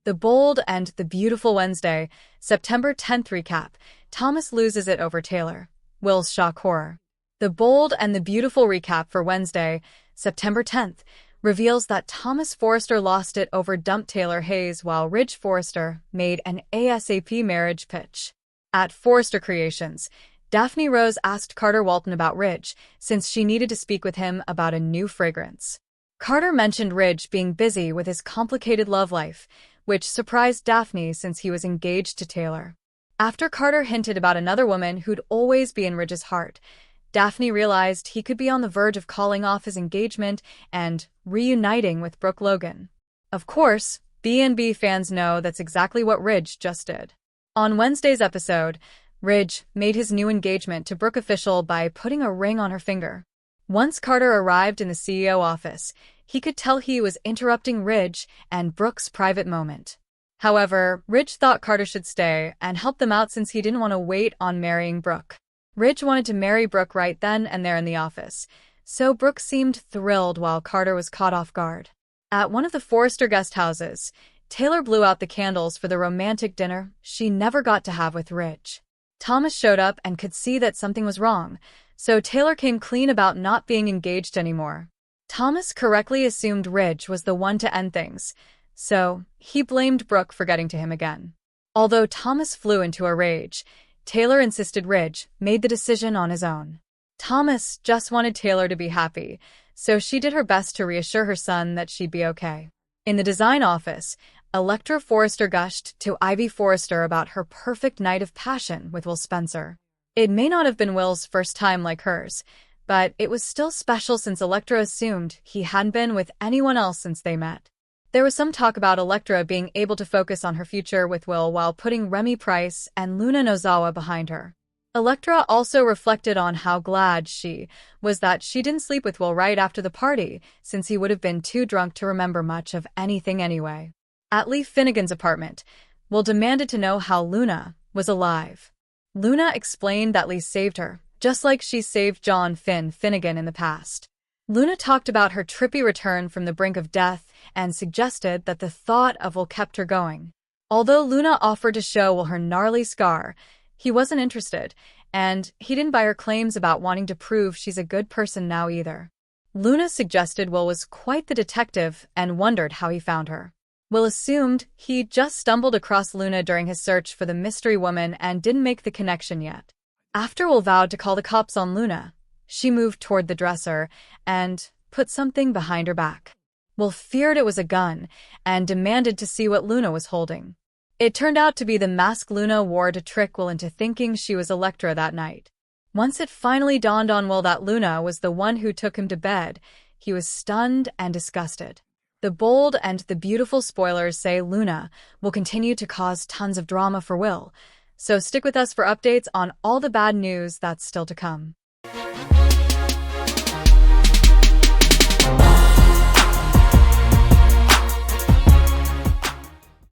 The Bold and the Beautiful Wednesday, September 10th recap. Thomas loses it over Taylor. Will's shock horror. The Bold and the Beautiful recap for Wednesday, September 10th, reveals that Thomas Forrester lost it over dumped Taylor Hayes while Ridge Forrester made an ASAP marriage pitch. At Forrester Creations, Daphne Rose asked Carter Walton about Ridge, since she needed to speak with him about a new fragrance. Carter mentioned Ridge being busy with his complicated love life, which surprised Daphne since he was engaged to Taylor. After Carter hinted about another woman who'd always be in Ridge's heart, Daphne realized he could be on the verge of calling off his engagement and reuniting with Brooke Logan. Of course, B&B fans know that's exactly what Ridge just did. On Wednesday's episode, Ridge made his new engagement to Brooke official by putting a ring on her finger. Once Carter arrived in the CEO office, he could tell he was interrupting Ridge and Brooke's private moment. However, Ridge thought Carter should stay and help them out since he didn't want to wait on marrying Brooke. Ridge wanted to marry Brooke right then and there in the office, so Brooke seemed thrilled while Carter was caught off guard. At one of the Forrester guest houses, Taylor blew out the candles for the romantic dinner she never got to have with Ridge. Thomas showed up and could see that something was wrong, so Taylor came clean about not being engaged anymore. Thomas correctly assumed Ridge was the one to end things, so he blamed Brooke for getting to him again. Although Thomas flew into a rage, Taylor insisted Ridge made the decision on his own. Thomas just wanted Taylor to be happy, so she did her best to reassure her son that she'd be okay. In the design office, Electra Forrester gushed to Ivy Forrester about her perfect night of passion with Will Spencer. It may not have been Will's first time like hers, but it was still special since Electra assumed he hadn't been with anyone else since they met. There was some talk about Electra being able to focus on her future with Will while putting Remy Price and Luna Nozawa behind her. Electra also reflected on how glad she was that she didn't sleep with Will right after the party, since he would have been too drunk to remember much of anything anyway. At Lee Finnegan's apartment, Will demanded to know how Luna was alive. Luna explained that Lee saved her, just like she saved John Finnegan in the past. Luna talked about her trippy return from the brink of death and suggested that the thought of Will kept her going. Although Luna offered to show Will her gnarly scar, he wasn't interested, and he didn't buy her claims about wanting to prove she's a good person now either. Luna suggested Will was quite the detective and wondered how he found her. Will assumed he just stumbled across Luna during his search for the mystery woman and didn't make the connection yet. After Will vowed to call the cops on Luna, she moved toward the dresser and put something behind her back. Will feared it was a gun and demanded to see what Luna was holding. It turned out to be the mask Luna wore to trick Will into thinking she was Electra that night. Once it finally dawned on Will that Luna was the one who took him to bed, he was stunned and disgusted. The Bold and the Beautiful spoilers say Luna will continue to cause tons of drama for Will, so stick with us for updates on all the bad news that's still to come.